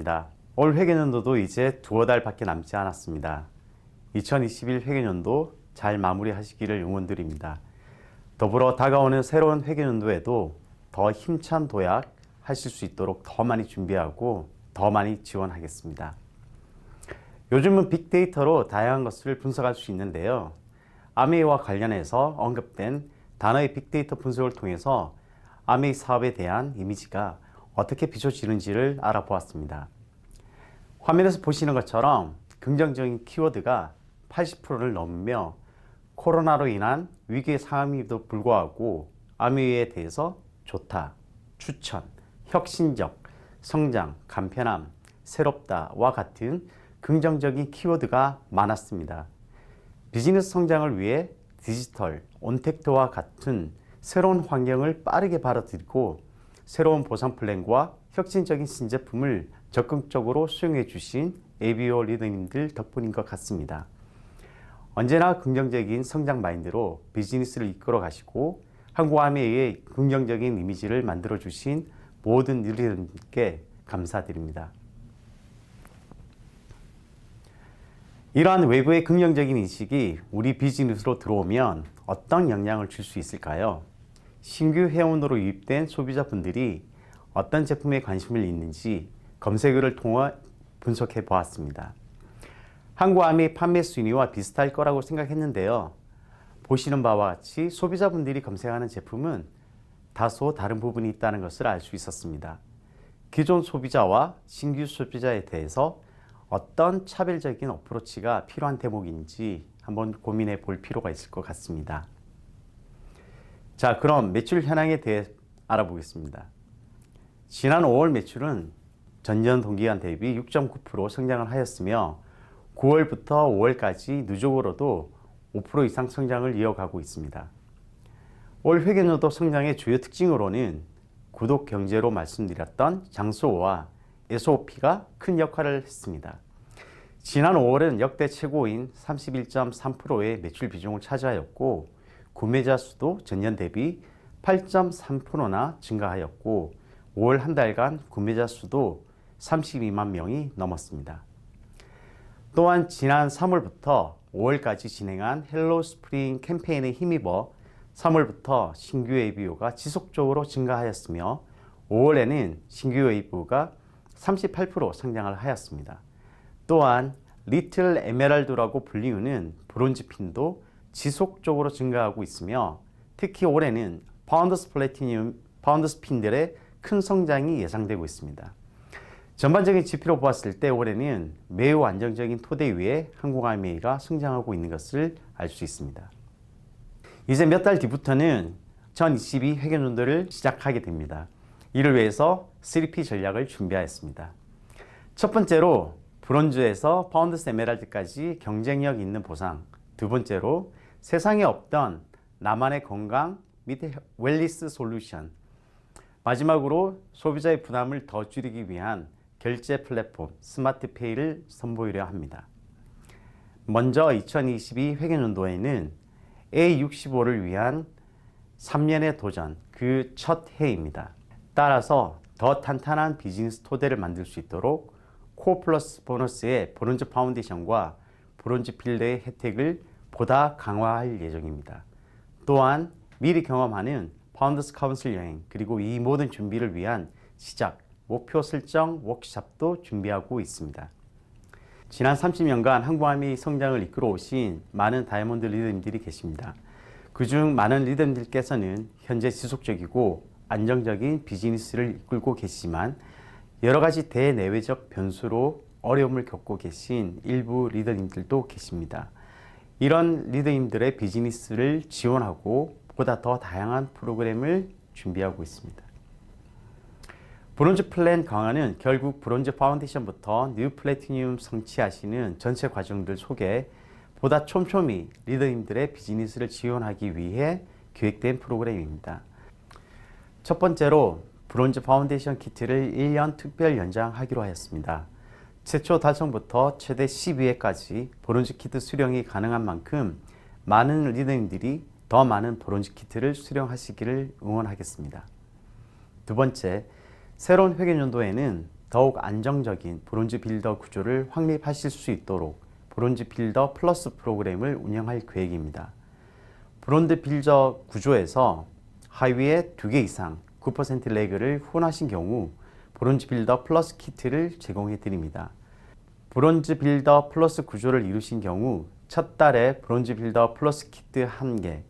감사합니다. 올 회계연도도 이제 두어 달밖에 남지 않았습니다. 2021 회계연도 잘 마무리하시기를 응원드립니다. 더불어 다가오는 새로운 회계연도에도 더 힘찬 도약 하실 수 있도록 더 많이 준비하고 더 많이 지원하겠습니다. 요즘은 빅데이터로 다양한 것을 분석할 수 있는데요. 아메이와 관련해서 언급된 단어의 빅데이터 분석을 통해서 아메이 사업에 대한 이미지가 어떻게 비춰지는지를 알아보았습니다. 화면에서 보시는 것처럼 긍정적인 키워드가 80%를 넘으며 코로나로 인한 위기의 상황임에도 불구하고 아메이에 대해서 좋다, 추천, 혁신적, 성장, 간편함, 새롭다와 같은 긍정적인 키워드가 많았습니다. 비즈니스 성장을 위해 디지털, 온택트와 같은 새로운 환경을 빠르게 받아들이고 새로운 보상 플랜과 혁신적인 신제품을 적극적으로 수용해 주신 ABO 리더님들 덕분인 것 같습니다. 언제나 긍정적인 성장 마인드로 비즈니스를 이끌어 가시고 한국아메이의 긍정적인 이미지를 만들어 주신 모든 리더님께 감사드립니다. 이러한 외부의 긍정적인 인식이 우리 비즈니스로 들어오면 어떤 영향을 줄 수 있을까요? 신규 회원으로 유입된 소비자분들이 어떤 제품에 관심을 있는지 검색어를 통해 분석해 보았습니다. 한국아메이 판매 순위와 비슷할 거라고 생각했는데요. 보시는 바와 같이 소비자분들이 검색하는 제품은 다소 다른 부분이 있다는 것을 알 수 있었습니다. 기존 소비자와 신규 소비자에 대해서 어떤 차별적인 어프로치가 필요한 대목인지 한번 고민해 볼 필요가 있을 것 같습니다. 자, 그럼 매출 현황에 대해 알아보겠습니다. 지난 5월 매출은 전년 동기간 대비 6.9% 성장을 하였으며 9월부터 5월까지 누적으로도 5% 이상 성장을 이어가고 있습니다. 올 회계연도 성장의 주요 특징으로는 구독 경제로 말씀드렸던 장소와 SOP가 큰 역할을 했습니다. 지난 5월은 역대 최고인 31.3%의 매출 비중을 차지하였고 구매자 수도 전년 대비 8.3%나 증가하였고 5월 한 달간 구매자 수도 32만 명이 넘었습니다. 또한 지난 3월부터 5월까지 진행한 헬로 스프링 캠페인에 힘입어 3월부터 신규 ABO가 지속적으로 증가하였으며 5월에는 신규 ABO가 38% 성장을 하였습니다. 또한 리틀 에메랄드라고 불리우는 브론즈 핀도 지속적으로 증가하고 있으며 특히 올해는 파운더스 플래티늄, 파운더스 핀들의 큰 성장이 예상되고 있습니다. 전반적인 지표로 보았을 때 올해는 매우 안정적인 토대 위에 한국아메이가 성장하고 있는 것을 알 수 있습니다. 이제 몇 달 뒤부터는 2022 회계연도를 시작하게 됩니다. 이를 위해서 3P 전략을 준비하였습니다. 첫 번째로 브론즈에서 파운더스 에메랄드까지 경쟁력 있는 보상, 두 번째로 세상에 없던 나만의 건강 및 웰니스 솔루션, 마지막으로 소비자의 부담을 더 줄이기 위한 결제 플랫폼 스마트페이를 선보이려 합니다. 먼저 2022 회계연도에는 A65를 위한 3년의 도전, 그 첫 해입니다. 따라서 더 탄탄한 비즈니스 토대를 만들 수 있도록 코어 플러스 보너스의 브론즈 파운데이션과 브론즈 필드의 혜택을 보다 강화할 예정입니다. 또한 미리 경험하는 파운더스 카운슬 여행 그리고 이 모든 준비를 위한 시작, 목표 설정 워크숍도 준비하고 있습니다. 지난 30년간 한국아메이 성장을 이끌어 오신 많은 다이아몬드 리더님들이 계십니다. 그중 많은 리더님들께서는 현재 지속적이고 안정적인 비즈니스를 이끌고 계시지만 여러 가지 대내외적 변수로 어려움을 겪고 계신 일부 리더님들도 계십니다. 이런 리더님들의 비즈니스를 지원하고 보다 더 다양한 프로그램을 준비하고 있습니다. 브론즈 플랜 강화는 결국 브론즈 파운데이션부터 뉴 플래티늄 성취하시는 전체 과정들 속에 보다 촘촘히 리더님들의 비즈니스를 지원하기 위해 기획된 프로그램입니다. 첫 번째로 브론즈 파운데이션 키트를 1년 특별 연장하기로 하였습니다. 최초 달성부터 최대 12회까지 브론즈 키트 수령이 가능한 만큼 많은 리더님들이 더 많은 브론즈 키트를 수령하시기를 응원하겠습니다. 두 번째, 새로운 회계연도에는 더욱 안정적인 브론즈 빌더 구조를 확립하실 수 있도록 브론즈 빌더 플러스 프로그램을 운영할 계획입니다. 브론즈 빌더 구조에서 하위에 2개 이상 9% 레그를 후원하신 경우 브론즈 빌더 플러스 키트를 제공해 드립니다. 브론즈 빌더 플러스 구조를 이루신 경우 첫 달에 브론즈 빌더 플러스 키트 1개,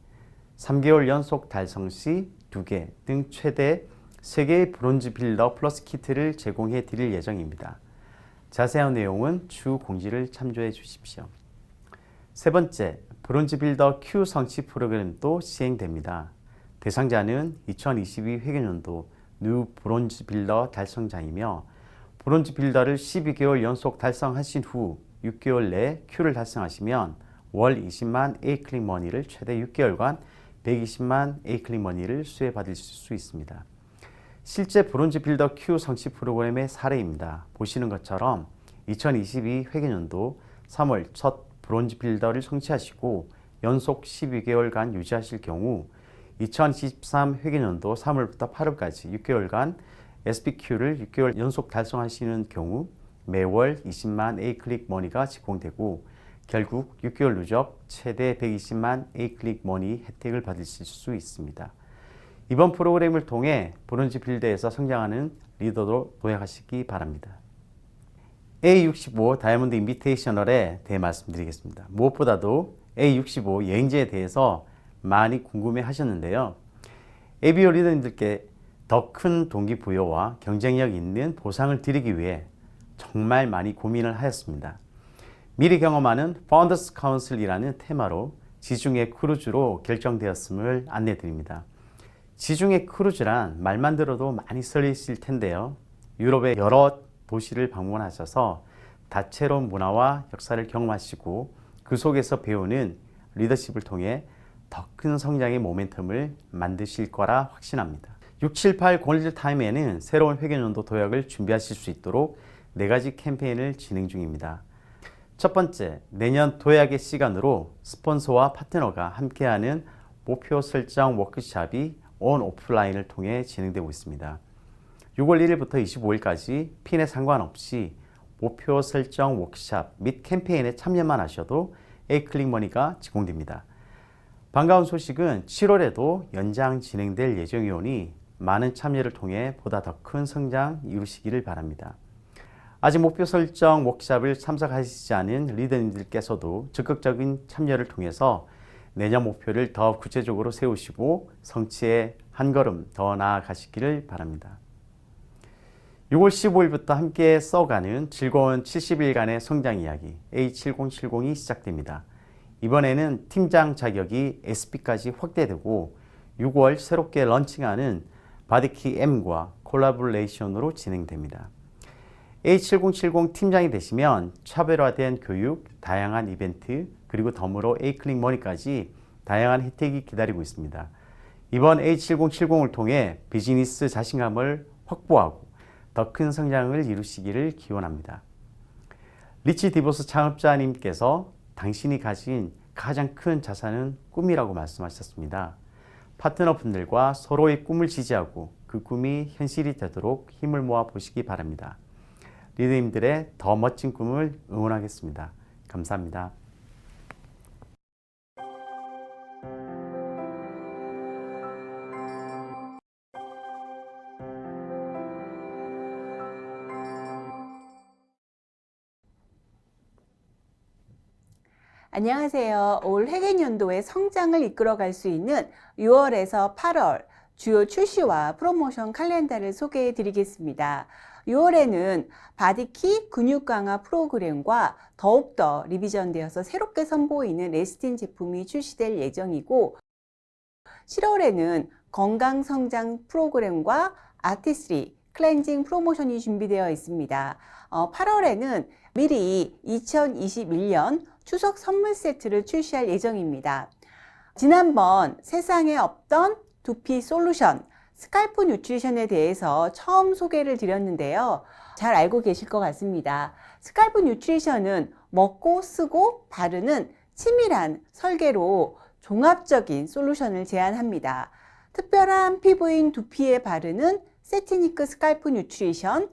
3개월 연속 달성 시 2개 등 최대 3개의 브론즈 빌더 플러스 키트를 제공해 드릴 예정입니다. 자세한 내용은 추후 공지를 참조해 주십시오. 세 번째, 브론즈 빌더 Q 성취 프로그램도 시행됩니다. 대상자는 2022 회계연도 뉴 브론즈 빌더 달성자이며 브론즈 빌더를 12개월 연속 달성하신 후 6개월 내에 Q를 달성하시면 월 20만 A클릭 머니를 최대 6개월간 120만 A클릭 머니를 수혜받을 수 있습니다. 실제 브론즈 빌더 Q 성취 프로그램의 사례입니다. 보시는 것처럼 2022 회계연도 3월 첫 브론즈 빌더를 성취하시고 연속 12개월간 유지하실 경우 2023 회계연도 3월부터 8월까지 6개월간 SBQ를 6개월 연속 달성하시는 경우 매월 20만 A클릭 머니가 제공되고 결국 6개월 누적 최대 120만 A클릭 머니 혜택을 받으실 수 있습니다. 이번 프로그램을 통해 브론즈 빌더에서 성장하는 리더로 도약하시기 바랍니다. A65 다이아몬드 인비테이셔널에 대해 말씀드리겠습니다. 무엇보다도 A65 여행지에 대해서 많이 궁금해 하셨는데요. ABO 리더님들께 더 큰 동기부여와 경쟁력 있는 보상을 드리기 위해 정말 많이 고민을 하였습니다. 미리 경험하는 파운더스 카운슬이라는 테마로 지중해 크루즈로 결정되었음을 안내드립니다. 지중해 크루즈란 말만 들어도 많이 설레실 텐데요. 유럽의 여러 도시를 방문하셔서 다채로운 문화와 역사를 경험하시고 그 속에서 배우는 리더십을 통해 더 큰 성장의 모멘텀을 만드실 거라 확신합니다. 678 골드 타임에는 새로운 회계연도 도약을 준비하실 수 있도록 4가지 캠페인을 진행 중입니다. 첫 번째, 내년 도약의 시간으로 스폰서와 파트너가 함께하는 목표 설정 워크숍이 온 오프라인을 통해 진행되고 있습니다. 6월 1일부터 25일까지 핀에 상관없이 목표 설정 워크숍 및 캠페인에 참여만 하셔도 A클릭 머니가 제공됩니다. 반가운 소식은 7월에도 연장 진행될 예정이오니 많은 참여를 통해 보다 더 큰 성장 이루시기를 바랍니다. 아직 목표 설정 워크숍을 참석하시지 않은 리더님들께서도 적극적인 참여를 통해서 내년 목표를 더 구체적으로 세우시고 성취에 한 걸음 더 나아가시기를 바랍니다. 6월 15일부터 함께 써가는 즐거운 70일간의 성장 이야기 A7070이 시작됩니다. 이번에는 팀장 자격이 SP까지 확대되고 6월 새롭게 런칭하는 바디키 M과 콜라보레이션으로 진행됩니다. A7070 팀장이 되시면 차별화된 교육, 다양한 이벤트, 그리고 덤으로 A클릭 머니까지 다양한 혜택이 기다리고 있습니다. 이번 A7070을 통해 비즈니스 자신감을 확보하고 더 큰 성장을 이루시기를 기원합니다. 리치 디보스 창업자님께서 당신이 가진 가장 큰 자산은 꿈이라고 말씀하셨습니다. 파트너분들과 서로의 꿈을 지지하고 그 꿈이 현실이 되도록 힘을 모아 보시기 바랍니다. 리더님들의 더 멋진 꿈을 응원하겠습니다. 감사합니다. 안녕하세요. 올 회계연도의 성장을 이끌어갈 수 있는 6월에서 8월 주요 출시와 프로모션 칼렌더를 소개해 드리겠습니다. 6월에는 바디키 근육 강화 프로그램과 더욱더 리비전되어서 새롭게 선보이는 레스틴 제품이 출시될 예정이고 7월에는 건강 성장 프로그램과 아티스리 클렌징 프로모션이 준비되어 있습니다. 8월에는 미리 2021년 추석 선물 세트를 출시할 예정입니다. 지난번 세상에 없던 두피 솔루션 스칼프 뉴트리션에 대해서 처음 소개를 드렸는데요. 잘 알고 계실 것 같습니다. 스칼프 뉴트리션은 먹고 쓰고 바르는 치밀한 설계로 종합적인 솔루션을 제안합니다. 특별한 피부인 두피에 바르는 세티니크 스칼프 뉴트리션,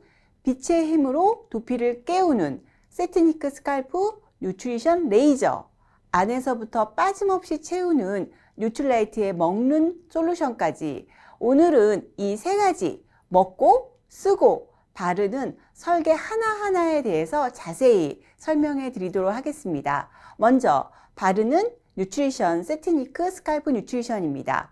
빛의 힘으로 두피를 깨우는 세트니크 스칼프 뉴트리션 레이저, 안에서부터 빠짐없이 채우는 뉴트라이트의 먹는 솔루션까지 오늘은 이 세 가지 먹고 쓰고 바르는 설계 하나하나에 대해서 자세히 설명해 드리도록 하겠습니다. 먼저 바르는 뉴트리션 세트니크 스칼프 뉴트리션입니다.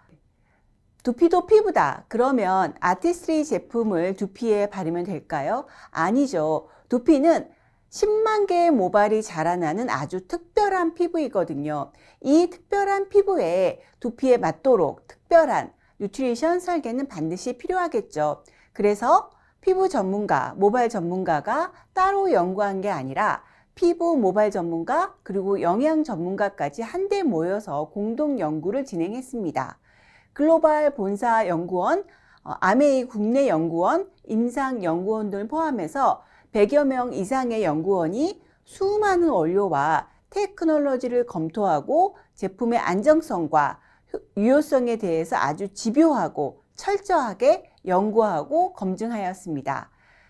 두피도 피부다. 그러면 아티스트리 제품을 두피에 바르면 될까요? 아니죠. 두피는 10만 개의 모발이 자라나는 아주 특별한 피부이거든요. 이 특별한 피부에 두피에 맞도록 특별한 뉴트리션 설계는 반드시 필요하겠죠. 그래서 피부 전문가, 모발 전문가가 따로 연구한 게 아니라 피부 모발 전문가 그리고 영양 전문가까지 한데 모여서 공동 연구를 진행했습니다. 글로벌 본사 연구원, 아메이 국내 연구원, 임상 연구원 등을 포함해서 100여 명 이상의 연구원이 수많은 원료와 테크놀로지를 검토하고 제품의 안정성과 유효성에 대해서 아주 집요하고 철저하게 연구하고 검증하였습니다.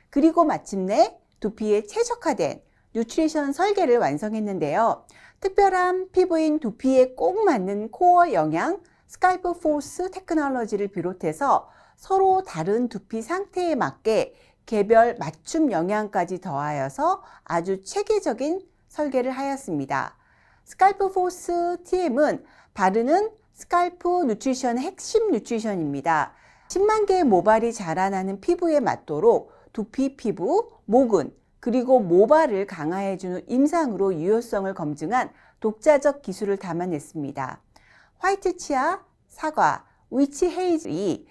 그리고 마침내 두피에 최적화된 뉴트리션 설계를 완성했는데요. 특별한 피부인 두피에 꼭 맞는 코어 영양 스칼프 포스 테크놀로지를 비롯해서 서로 다른 두피 상태에 맞게 개별 맞춤 영양까지 더하여서 아주 체계적인 설계를 하였습니다. 스칼프 포스 TM은 바르는 스칼프 누트리션의 핵심 누트리션입니다. 10만 개의 모발이 자라나는 피부에 맞도록 두피 피부, 모근, 그리고 모발을 강화해주는 임상으로 유효성을 검증한 독자적 기술을 담아냈습니다. 화이트 치아, 사과, 위치 헤이즐이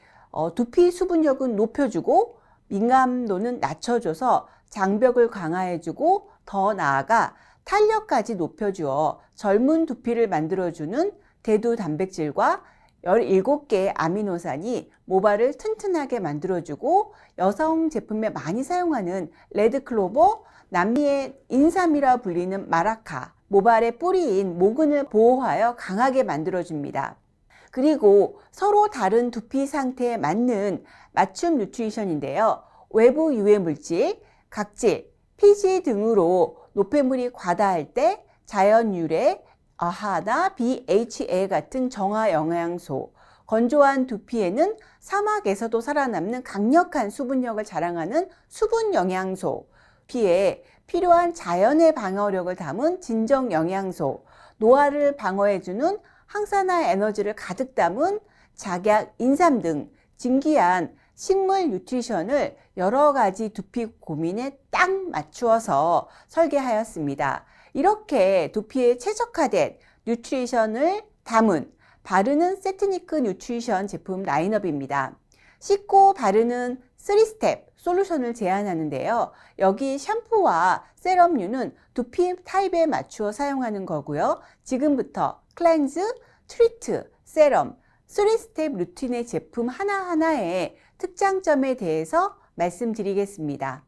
두피 수분력은 높여주고 민감도는 낮춰줘서 장벽을 강화해주고 더 나아가 탄력까지 높여주어 젊은 두피를 만들어주는 대두 단백질과 17개의 아미노산이 모발을 튼튼하게 만들어주고 여성 제품에 많이 사용하는 레드클로버, 남미의 인삼이라 불리는 마라카, 모발의 뿌리인 모근을 보호하여 강하게 만들어줍니다. 그리고 서로 다른 두피 상태에 맞는 맞춤 뉴트리션인데요. 외부 유해 물질, 각질, 피지 등으로 노폐물이 과다할 때 자연 유래, 아하나 BHA 같은 정화 영양소, 건조한 두피에는 사막에서도 살아남는 강력한 수분력을 자랑하는 수분 영양소, 피에 필요한 자연의 방어력을 담은 진정 영양소, 노화를 방어해주는 항산화 에너지를 가득 담은 작약, 인삼 등 진귀한 식물 뉴트리션을 여러 가지 두피 고민에 딱 맞추어서 설계하였습니다. 이렇게 두피에 최적화된 뉴트리션을 담은 바르는 세트니크 뉴트리션 제품 라인업입니다. 씻고 바르는 3스텝 솔루션을 제안하는데요. 여기 샴푸와 세럼류는 두피 타입에 맞추어 사용하는 거고요. 지금부터 클렌즈, 트리트, 세럼, 3스텝 루틴의 제품 하나하나의 특장점에 대해서 말씀드리겠습니다.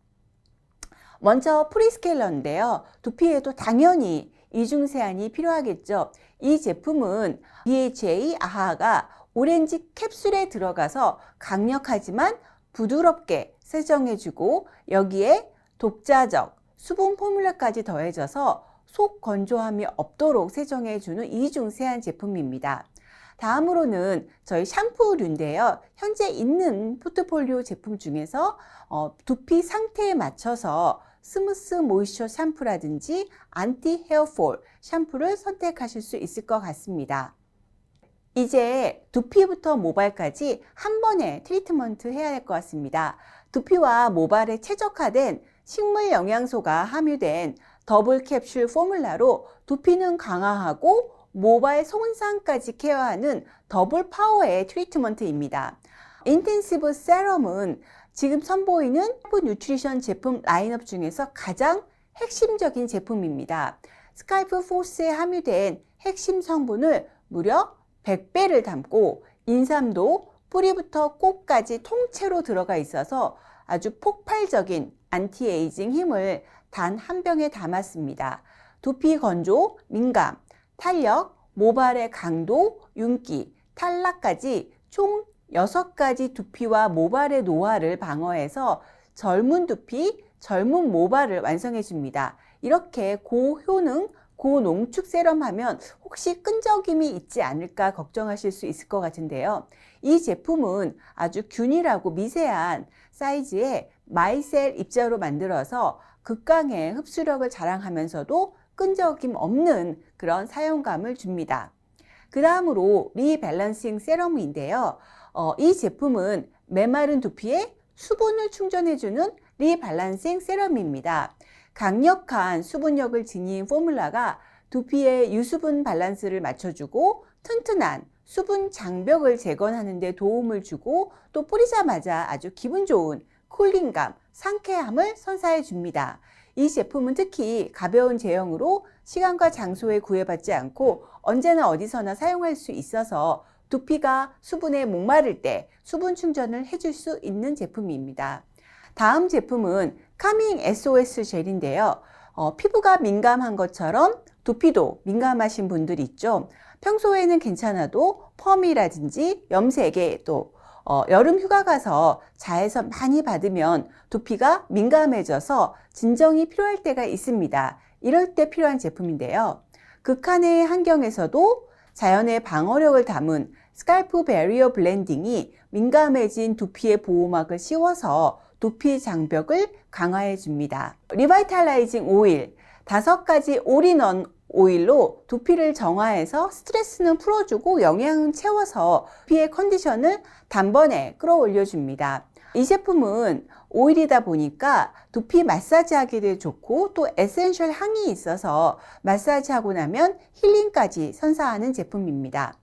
먼저 프리스케일러인데요. 두피에도 당연히 이중세안이 필요하겠죠. 이 제품은 BHA 아하가 오렌지 캡슐에 들어가서 강력하지만 부드럽게 세정해주고 여기에 독자적 수분 포뮬러까지 더해져서 속 건조함이 없도록 세정해주는 이중세안 제품입니다. 다음으로는 저희 샴푸류인데요. 현재 있는 포트폴리오 제품 중에서 두피 상태에 맞춰서 스무스 모이스처 샴푸라든지 안티 헤어폴 샴푸를 선택하실 수 있을 것 같습니다. 이제 두피부터 모발까지 한 번에 트리트먼트 해야 할 것 같습니다. 두피와 모발에 최적화된 식물 영양소가 함유된 더블 캡슐 포뮬라로 두피는 강화하고 모발 손상까지 케어하는 더블 파워의 트리트먼트입니다. 인텐시브 세럼은 지금 선보이는 스칼프 뉴트리션 제품 라인업 중에서 가장 핵심적인 제품입니다. 스칼프 포스에 함유된 핵심 성분을 무려 100배를 담고 인삼도 뿌리부터 꼭까지 통째로 들어가 있어서 아주 폭발적인 안티에이징 힘을 단 한 병에 담았습니다. 두피 건조, 민감, 탄력, 모발의 강도, 윤기, 탈락까지 총 6가지 두피와 모발의 노화를 방어해서 젊은 두피, 젊은 모발을 완성해 줍니다. 이렇게 고효능, 고농축 세럼 하면 혹시 끈적임이 있지 않을까 걱정하실 수 있을 것 같은데요. 이 제품은 아주 균일하고 미세한 사이즈의 마이셀 입자로 만들어서 극강의 흡수력을 자랑하면서도 끈적임 없는 그런 사용감을 줍니다. 그 다음으로 리밸런싱 세럼인데요. 이 제품은 메마른 두피에 수분을 충전해주는 리밸런싱 세럼입니다. 강력한 수분력을 지닌 포뮬라가 두피의 유수분 밸런스를 맞춰주고 튼튼한 수분 장벽을 재건하는 데 도움을 주고 또 뿌리자마자 아주 기분 좋은 쿨링감, 상쾌함을 선사해 줍니다. 이 제품은 특히 가벼운 제형으로 시간과 장소에 구애받지 않고 언제나 어디서나 사용할 수 있어서 두피가 수분에 목마를 때 수분 충전을 해줄 수 있는 제품입니다. 다음 제품은 카밍 SOS 젤인데요. 피부가 민감한 것처럼 두피도 민감하신 분들 있죠. 평소에는 괜찮아도 펌이라든지 염색에 또 여름 휴가 가서 자외선 많이 받으면 두피가 민감해져서 진정이 필요할 때가 있습니다. 이럴 때 필요한 제품인데요. 극한의 환경에서도 자연의 방어력을 담은 스칼프 베리어 블렌딩이 민감해진 두피의 보호막을 씌워서 두피 장벽을 강화해 줍니다. 리바이탈라이징 오일, 5가지 올인원 오일로 두피를 정화해서 스트레스는 풀어주고 영양은 채워서 두피의 컨디션을 단번에 끌어올려 줍니다. 이 제품은 오일이다 보니까 두피 마사지 하기도 좋고 또 에센셜 향이 있어서 마사지하고 나면 힐링까지 선사하는 제품입니다.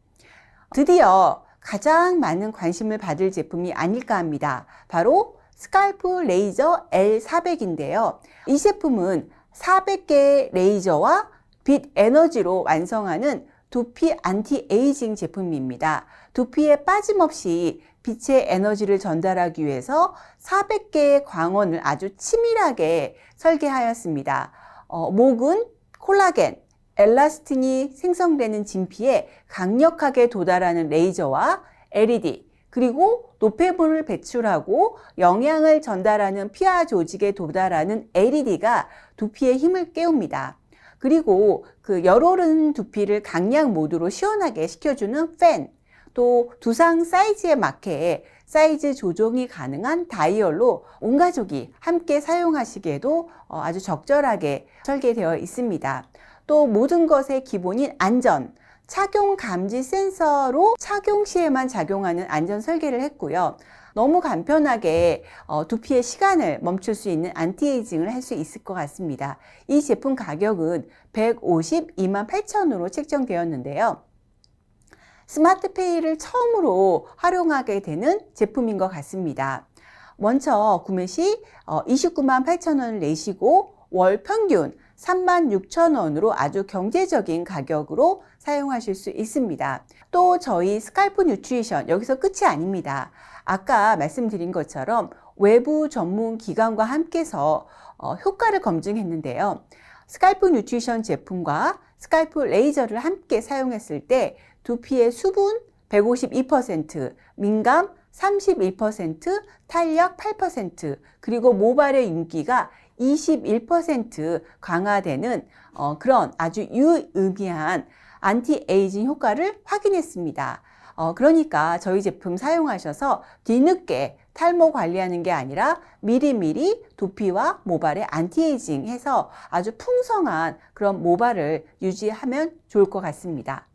드디어 가장 많은 관심을 받을 제품이 아닐까 합니다. 바로 스칼프 레이저 L400인데요. 이 제품은 400개의 레이저와 빛 에너지로 완성하는 두피 안티에이징 제품입니다. 두피에 빠짐없이 빛의 에너지를 전달하기 위해서 400개의 광원을 아주 치밀하게 설계하였습니다. 목은 콜라겐, 엘라스틴이 생성되는 진피에 강력하게 도달하는 레이저와 LED, 그리고 노폐물을 배출하고 영양을 전달하는 피하 조직에 도달하는 LED가 두피의 힘을 깨웁니다. 그리고 그 열오르는 두피를 강약 모드로 시원하게 식혀주는 팬, 또 두상 사이즈에 맞게 사이즈 조정이 가능한 다이얼로 온 가족이 함께 사용하시기에도 아주 적절하게 설계되어 있습니다. 또 모든 것의 기본인 안전, 착용 감지 센서로 착용 시에만 작용하는 안전 설계를 했고요. 너무 간편하게 두피의 시간을 멈출 수 있는 안티에이징을 할 수 있을 것 같습니다. 이 제품 가격은 152만 8천원으로 책정되었는데요. 스마트페이를 처음으로 활용하게 되는 제품인 것 같습니다. 먼저 구매 시 29만 8천원을 내시고 월 평균 36,000원으로 아주 경제적인 가격으로 사용하실 수 있습니다. 또 저희 스칼프 뉴트리션 여기서 끝이 아닙니다. 아까 말씀드린 것처럼 외부 전문 기관과 함께서 효과를 검증했는데요. 스칼프 뉴트리션 제품과 스칼프 레이저를 함께 사용했을 때 두피의 수분 152%, 민감 31%, 탄력 8%, 그리고 모발의 윤기가 21% 강화되는 그런 아주 유의미한 안티에이징 효과를 확인했습니다. 그러니까 저희 제품 사용하셔서 뒤늦게 탈모 관리하는 게 아니라 미리미리 두피와 모발에 안티에이징 해서 아주 풍성한 그런 모발을 유지하면 좋을 것 같습니다.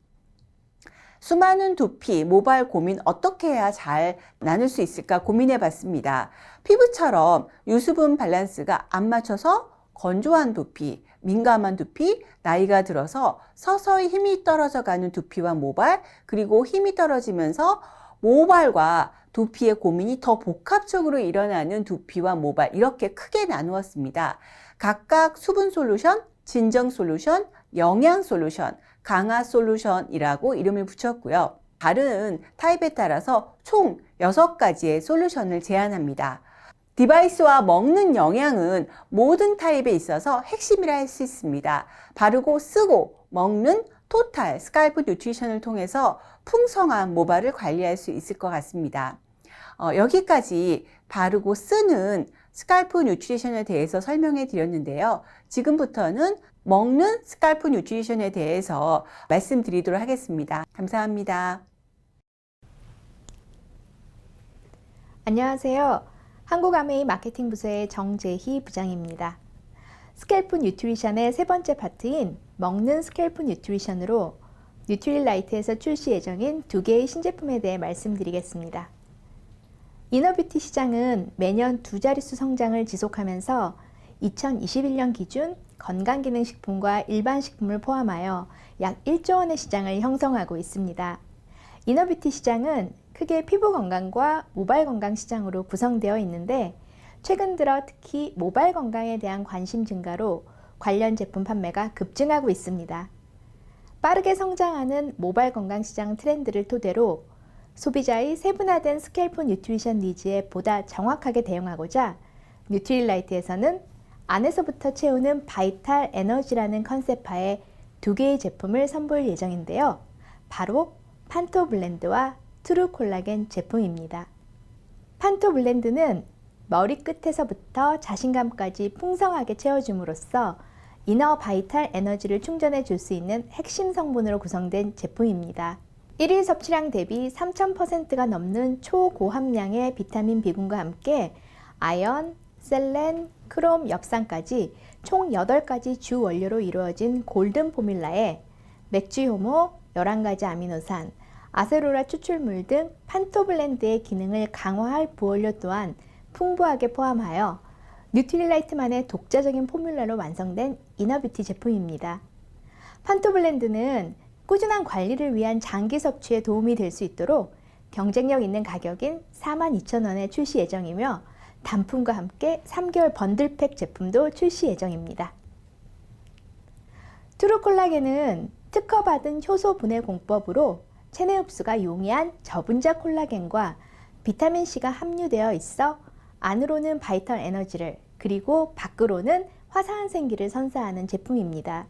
수많은 두피, 모발 고민 어떻게 해야 잘 나눌 수 있을까 고민해 봤습니다. 피부처럼 유수분 밸런스가 안 맞춰서 건조한 두피, 민감한 두피, 나이가 들어서 서서히 힘이 떨어져 가는 두피와 모발, 그리고 힘이 떨어지면서 모발과 두피의 고민이 더 복합적으로 일어나는 두피와 모발, 이렇게 크게 나누었습니다. 각각 수분 솔루션, 진정 솔루션, 영양 솔루션, 강화 솔루션이라고 이름을 붙였고요. 다른 타입에 따라서 총 6가지의 솔루션을 제안합니다. 디바이스와 먹는 영양은 모든 타입에 있어서 핵심이라 할 수 있습니다. 바르고 쓰고 먹는 토탈 스칼프 뉴트리션을 통해서 풍성한 모발을 관리할 수 있을 것 같습니다. 여기까지 바르고 쓰는 스칼프 뉴트리션에 대해서 설명해 드렸는데요. 지금부터는 먹는 스칼프 뉴트리션에 대해서 말씀드리도록 하겠습니다. 감사합니다. 안녕하세요. 한국아메이 마케팅 부서의 정재희 부장입니다. 스캘프 뉴트리션의 세 번째 파트인 먹는 스캘프 뉴트리션으로 뉴트릴라이트에서 출시 예정인 2개의 신제품에 대해 말씀드리겠습니다. 이너뷰티 시장은 매년 두 자릿수 성장을 지속하면서 2021년 기준 건강기능식품과 일반식품을 포함하여 약 1조 원의 시장을 형성하고 있습니다. 이너뷰티 시장은 크게 피부 건강과 모발 건강 시장으로 구성되어 있는데 최근 들어 특히 모발 건강에 대한 관심 증가로 관련 제품 판매가 급증하고 있습니다. 빠르게 성장하는 모발 건강 시장 트렌드를 토대로 소비자의 세분화된 스캘프 뉴트리션 니즈에 보다 정확하게 대응하고자 뉴트릴라이트에서는 안에서부터 채우는 바이탈 에너지라는 컨셉하에 2개의 제품을 선보일 예정인데요. 바로 판토 블렌드와 트루 콜라겐 제품입니다. 판토 블렌드는 머리끝에서부터 자신감까지 풍성하게 채워줌으로써 이너 바이탈 에너지를 충전해 줄 수 있는 핵심 성분으로 구성된 제품입니다. 1일 섭취량 대비 3000%가 넘는 초고함량의 비타민 B군과 함께 아연, 셀렌, 크롬, 엽산까지 총 8가지 주 원료로 이루어진 골든 포뮬라에 맥주 효모, 11가지 아미노산, 아세로라 추출물 등 판토 블렌드의 기능을 강화할 부원료 또한 풍부하게 포함하여 뉴트릴라이트만의 독자적인 포뮬러로 완성된 이너뷰티 제품입니다. 판토 블렌드는 꾸준한 관리를 위한 장기 섭취에 도움이 될 수 있도록 경쟁력 있는 가격인 42,000원에 출시 예정이며 단품과 함께 3개월 번들팩 제품도 출시 예정입니다. 트루 콜라겐은 특허받은 효소 분해 공법으로 체내 흡수가 용이한 저분자 콜라겐과 비타민C가 함유되어 있어 안으로는 바이털 에너지를 그리고 밖으로는 화사한 생기를 선사하는 제품입니다.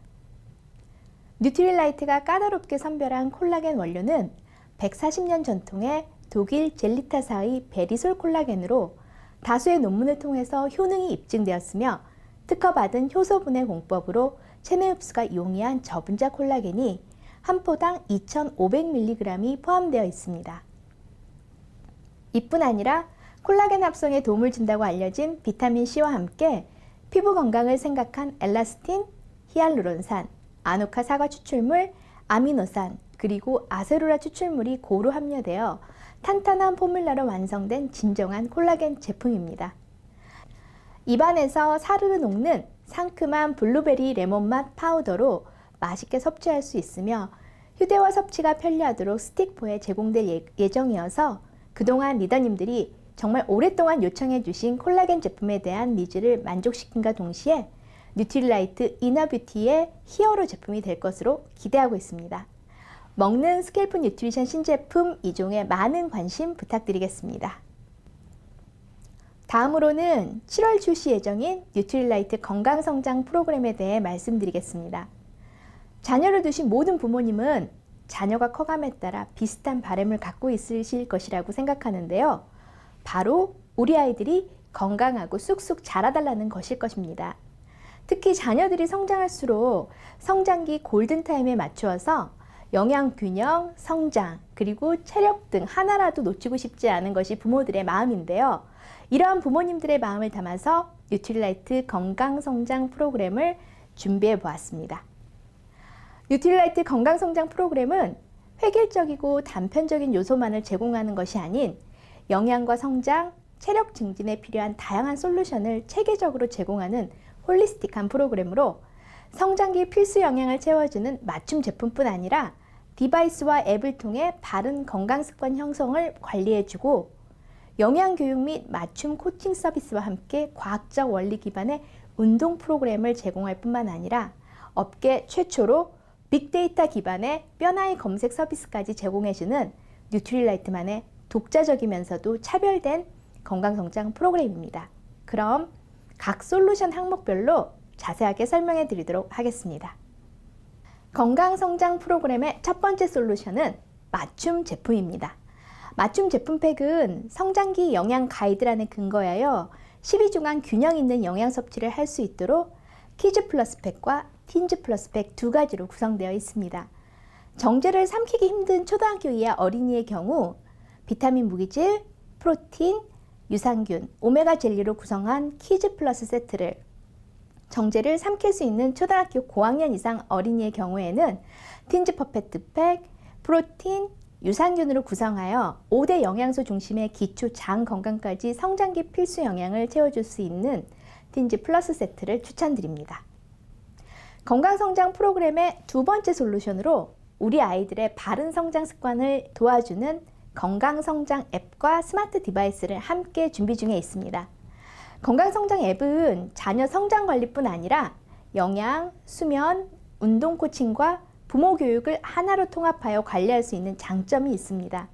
뉴트릴라이트가 까다롭게 선별한 콜라겐 원료는 140년 전통의 독일 젤리타사의 베리솔 콜라겐으로 다수의 논문을 통해서 효능이 입증되었으며 특허받은 효소 분해 공법으로 체내 흡수가 용이한 저분자 콜라겐이 한 포당 2,500mg이 포함되어 있습니다. 이뿐 아니라 콜라겐 합성에 도움을 준다고 알려진 비타민C와 함께 피부 건강을 생각한 엘라스틴, 히알루론산, 아노카 사과 추출물, 아미노산, 그리고 아세로라 추출물이 고루 함유되어 탄탄한 포뮬러로 완성된 진정한 콜라겐 제품입니다. 입안에서 사르르 녹는 상큼한 블루베리 레몬맛 파우더로 맛있게 섭취할 수 있으며 휴대와 섭취가 편리하도록 스틱포에 제공될 예정이어서 그동안 리더님들이 정말 오랫동안 요청해 주신 콜라겐 제품에 대한 니즈를 만족시킨과 동시에 뉴트릴라이트 이너뷰티의 히어로 제품이 될 것으로 기대하고 있습니다. 먹는 스캘프 뉴트리션 신제품 2종에 많은 관심 부탁드리겠습니다. 다음으로는 7월 출시 예정인 뉴트릴라이트 건강성장 프로그램에 대해 말씀드리겠습니다. 자녀를 두신 모든 부모님은 자녀가 커감에 따라 비슷한 바람을 갖고 있으실 것이라고 생각하는데요. 바로 우리 아이들이 건강하고 쑥쑥 자라달라는 것일 것입니다. 특히 자녀들이 성장할수록 성장기 골든타임에 맞추어서 영양 균형, 성장, 그리고 체력 등 하나라도 놓치고 싶지 않은 것이 부모들의 마음인데요. 이러한 부모님들의 마음을 담아서 뉴트릴라이트 건강성장 프로그램을 준비해 보았습니다. 뉴트릴라이트 건강성장 프로그램은 획일적이고 단편적인 요소만을 제공하는 것이 아닌 영양과 성장, 체력 증진에 필요한 다양한 솔루션을 체계적으로 제공하는 홀리스틱한 프로그램으로 성장기 필수 영양을 채워주는 맞춤 제품뿐 아니라 디바이스와 앱을 통해 바른 건강 습관 형성을 관리해주고 영양 교육 및 맞춤 코칭 서비스와 함께 과학적 원리 기반의 운동 프로그램을 제공할 뿐만 아니라 업계 최초로 빅데이터 기반의 뼈나이 검색 서비스까지 제공해주는 뉴트릴라이트만의 독자적이면서도 차별된 건강성장 프로그램입니다. 그럼 각 솔루션 항목별로 자세하게 설명해 드리도록 하겠습니다. 건강성장 프로그램의 첫 번째 솔루션은 맞춤 제품입니다. 맞춤 제품팩은 성장기 영양 가이드란에 근거하여 12주간 균형 있는 영양 섭취를 할 수 있도록 키즈 플러스 팩과 틴즈 플러스 팩 두 가지로 구성되어 있습니다. 정제를 삼키기 힘든 초등학교 이하 어린이의 경우 비타민 무기질, 프로틴, 유산균, 오메가 젤리로 구성한 키즈 플러스 세트를 정제를 삼킬 수 있는 초등학교 고학년 이상 어린이의 경우에는 틴즈 퍼펙트 팩, 프로틴, 유산균으로 구성하여 5대 영양소 중심의 기초 장 건강까지 성장기 필수 영양을 채워줄 수 있는 틴즈 플러스 세트를 추천드립니다. 건강성장 프로그램의 두 번째 솔루션으로 우리 아이들의 바른 성장 습관을 도와주는 건강성장 앱과 스마트 디바이스를 함께 준비 중에 있습니다. 건강성장 앱은 자녀 성장관리뿐 아니라 영양, 수면, 운동 코칭과 부모 교육을 하나로 통합하여 관리할 수 있는 장점이 있습니다.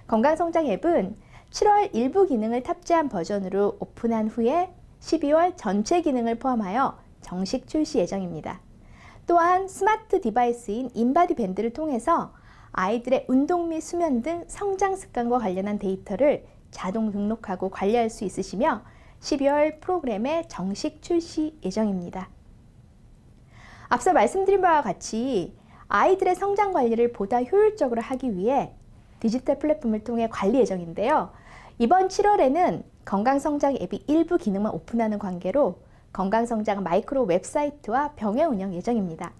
건강성장 앱은 7월 일부 기능을 탑재한 버전으로 오픈한 후에 12월 전체 기능을 포함하여 정식 출시 예정입니다. 또한 스마트 디바이스인 인바디 밴드를 통해서 아이들의 운동 및 수면 등 성장 습관과 관련한 데이터를 자동 등록하고 관리할 수 있으시며 12월 프로그램의 정식 출시 예정입니다. 앞서 말씀드린 바와 같이 아이들의 성장 관리를 보다 효율적으로 하기 위해 디지털 플랫폼을 통해 관리 예정인데요. 이번 7월에는 건강성장 앱이 일부 기능만 오픈하는 관계로 건강성장 마이크로 웹사이트와 병행 운영 예정입니다.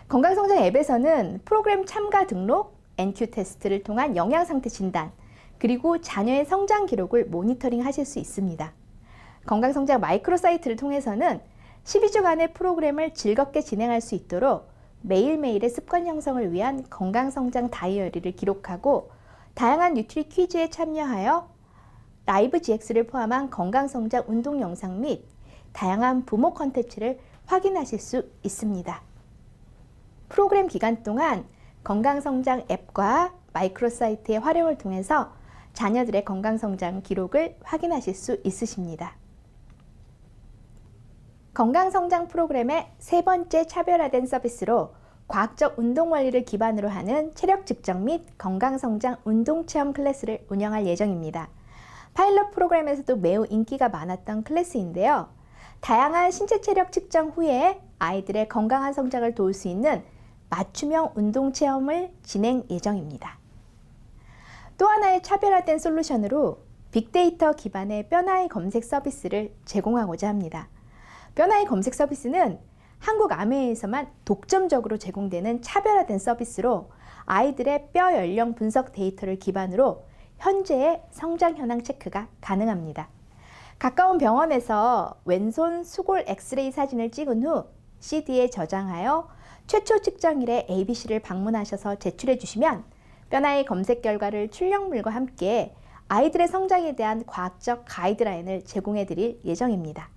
건강성장 앱에서는 프로그램 참가 등록, NQ 테스트를 통한 영양 상태 진단, 그리고 자녀의 성장 기록을 모니터링 하실 수 있습니다. 건강성장 마이크로 사이트를 통해서는 12주간의 프로그램을 즐겁게 진행할 수 있도록 매일매일의 습관 형성을 위한 건강성장 다이어리를 기록하고 다양한 뉴트리 퀴즈에 참여하여 라이브 GX를 포함한 건강성장 운동 영상 및 다양한 부모 컨텐츠를 확인하실 수 있습니다. 프로그램 기간 동안 건강성장 앱과 마이크로 사이트의 활용을 통해서 자녀들의 건강성장 기록을 확인하실 수 있으십니다. 건강성장 프로그램의 세 번째 차별화된 서비스로 과학적 운동 원리를 기반으로 하는 체력 측정 및 건강성장 운동 체험 클래스를 운영할 예정입니다. 파일럿 프로그램에서도 매우 인기가 많았던 클래스인데요. 다양한 신체 체력 측정 후에 아이들의 건강한 성장을 도울 수 있는 맞춤형 운동 체험을 진행 예정입니다. 또 하나의 차별화된 솔루션으로 빅데이터 기반의 뼈나이 검색 서비스를 제공하고자 합니다. 뼈나이 검색 서비스는 한국 아메에서만 독점적으로 제공되는 차별화된 서비스로 아이들의 뼈 연령 분석 데이터를 기반으로 현재의 성장 현황 체크가 가능합니다. 가까운 병원에서 왼손 수골 엑스레이 사진을 찍은 후 CD에 저장하여 최초 측정일에 ABC를 방문하셔서 제출해 주시면 뼈나이 검색 결과를 출력물과 함께 아이들의 성장에 대한 과학적 가이드라인을 제공해 드릴 예정입니다.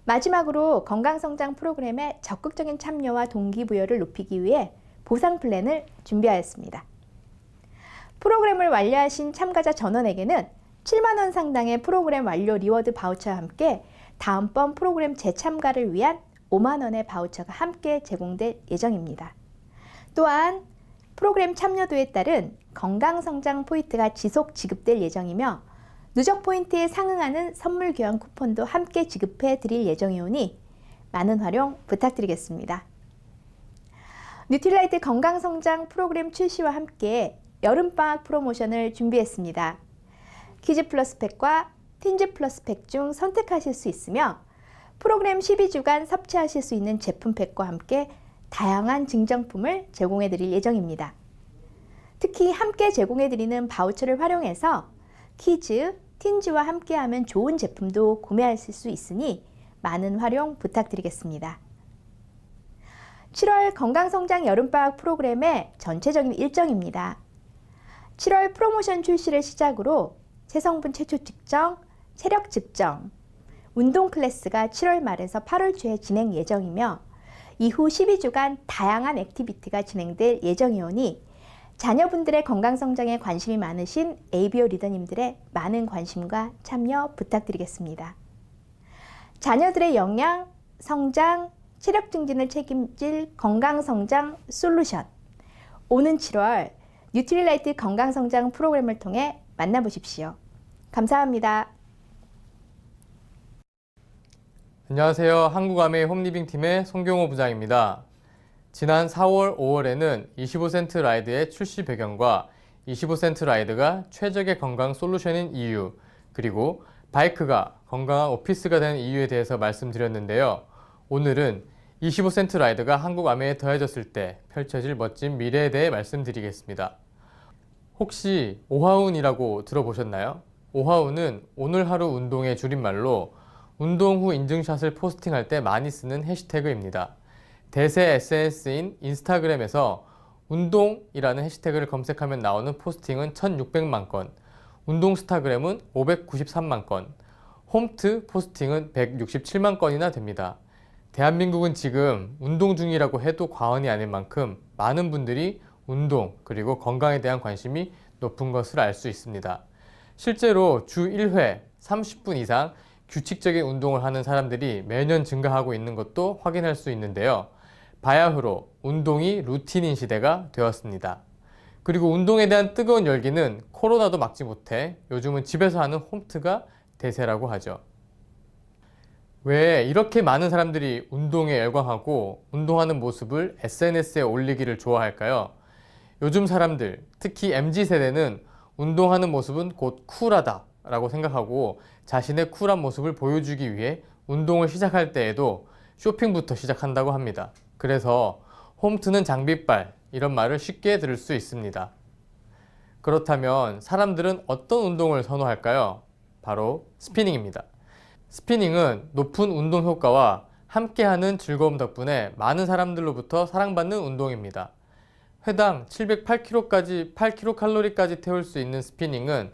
마지막으로 건강성장 프로그램의 적극적인 참여와 동기부여를 높이기 위해 보상 플랜을 준비하였습니다. 프로그램을 완료하신 참가자 전원에게는 7만 원 상당의 프로그램 완료 리워드 바우처와 함께 다음번 프로그램 재참가를 위한 5만 원의 바우처가 함께 제공될 예정입니다. 또한 프로그램 참여도에 따른 건강성장 포인트가 지속 지급될 예정이며 누적 포인트에 상응하는 선물 교환 쿠폰도 함께 지급해 드릴 예정이오니 많은 활용 부탁드리겠습니다. 뉴트리라이트 건강성장 프로그램 출시와 함께 여름방학 프로모션을 준비했습니다. 키즈 플러스 팩과 틴즈 플러스 팩 중 선택하실 수 있으며 프로그램 12주간 섭취하실 수 있는 제품 팩과 함께 다양한 증정품을 제공해 드릴 예정입니다. 특히 함께 제공해 드리는 바우처를 활용해서 키즈, 틴즈와 함께하면 좋은 제품도 구매하실 수 있으니 많은 활용 부탁드리겠습니다. 7월 건강성장 여름방학 프로그램의 전체적인 일정입니다. 7월 프로모션 출시를 시작으로 체성분 최초 측정, 체력 측정, 운동 클래스가 7월 말에서 8월 초에 진행 예정이며 이후 12주간 다양한 액티비티가 진행될 예정이오니 자녀분들의 건강성장에 관심이 많으신 ABO 리더님들의 많은 관심과 참여 부탁드리겠습니다. 자녀들의 영양, 성장, 체력 증진을 책임질 건강성장 솔루션. 오는 7월 뉴트리라이트 건강성장 프로그램을 통해 만나보십시오. 감사합니다. 안녕하세요. 한국아메이 홈리빙팀의 송경호 부장입니다. 지난 4월, 5월에는 25센트 라이드의 출시 배경과 25센트 라이드가 최적의 건강 솔루션인 이유, 그리고 바이크가 건강한 오피스가 되는 이유에 대해서 말씀드렸는데요. 오늘은 25센트 라이드가 한국아메이에 더해졌을 때 펼쳐질 멋진 미래에 대해 말씀드리겠습니다. 혹시 오하운이라고 들어보셨나요? 오하운은 오늘 하루 운동의 줄임말로 운동 후 인증샷을 포스팅할 때 많이 쓰는 해시태그입니다. 대세 SNS인 인스타그램에서 운동이라는 해시태그를 검색하면 나오는 포스팅은 1600만 건, 운동스타그램은 593만 건, 홈트 포스팅은 167만 건이나 됩니다. 대한민국은 지금 운동 중이라고 해도 과언이 아닐 만큼 많은 분들이 운동 그리고 건강에 대한 관심이 높은 것을 알 수 있습니다. 실제로 주 1회 30분 이상 규칙적인 운동을 하는 사람들이 매년 증가하고 있는 것도 확인할 수 있는데요. 바야흐로 운동이 루틴인 시대가 되었습니다. 그리고 운동에 대한 뜨거운 열기는 코로나도 막지 못해 요즘은 집에서 하는 홈트가 대세라고 하죠. 왜 이렇게 많은 사람들이 운동에 열광하고 운동하는 모습을 SNS에 올리기를 좋아할까요? 요즘 사람들, 특히 MZ세대는 운동하는 모습은 곧 쿨하다 라고 생각하고 자신의 쿨한 모습을 보여주기 위해 운동을 시작할 때에도 쇼핑부터 시작한다고 합니다. 그래서 홈트는 장비빨 이런 말을 쉽게 들을 수 있습니다. 그렇다면 사람들은 어떤 운동을 선호할까요? 바로 스피닝입니다. 스피닝은 높은 운동 효과와 함께하는 즐거움 덕분에 많은 사람들로부터 사랑받는 운동입니다. 회당 708kcal까지 태울 수 있는 스피닝은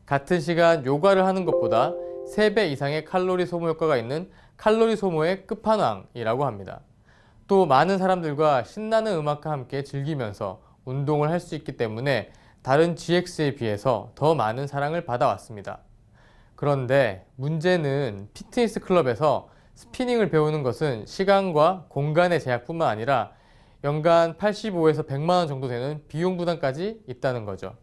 같은 시간 요가를 하는 것보다 3배 이상의 칼로리 소모 효과가 있는 칼로리 소모의 끝판왕이라고 합니다. 또 많은 사람들과 신나는 음악과 함께 즐기면서 운동을 할 수 있기 때문에 다른 GX에 비해서 더 많은 사랑을 받아왔습니다. 그런데 문제는 피트니스 클럽에서 스피닝을 배우는 것은 시간과 공간의 제약뿐만 아니라 연간 85에서 100만 원 정도 되는 비용 부담까지 있다는 거죠.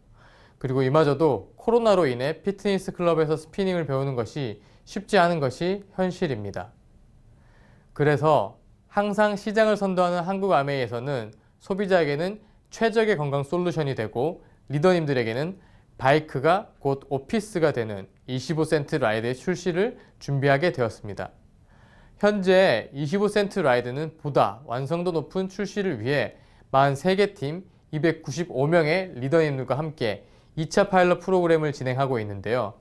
그리고 이마저도 코로나로 인해 피트니스 클럽에서 스피닝을 배우는 것이 쉽지 않은 것이 현실입니다. 그래서 항상 시장을 선도하는 한국아메이에서는 소비자에게는 최적의 건강 솔루션이 되고 리더님들에게는 바이크가 곧 오피스가 되는 25센트 라이드의 출시를 준비하게 되었습니다. 현재 25센트 라이드는 보다 완성도 높은 출시를 위해 43개 팀 295명의 리더님들과 함께 2차 파일럿 프로그램을 진행하고 있는데요.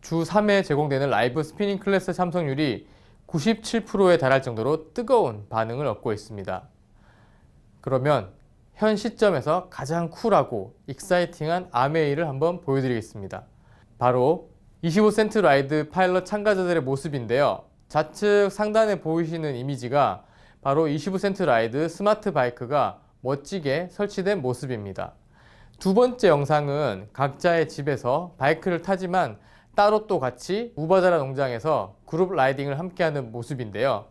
주 3회 제공되는 라이브 스피닝 클래스 참석률이 97%에 달할 정도로 뜨거운 반응을 얻고 있습니다. 그러면 현 시점에서 가장 쿨하고 익사이팅한 아메이를 한번 보여드리겠습니다. 바로 25센트 라이드 파일럿 참가자들의 모습인데요. 좌측 상단에 보이시는 이미지가 바로 25센트 라이드 스마트 바이크가 멋지게 설치된 모습입니다. 두 번째 영상은 각자의 집에서 바이크를 타지만 따로 또 같이 우바자라 농장에서 그룹 라이딩을 함께하는 모습인데요.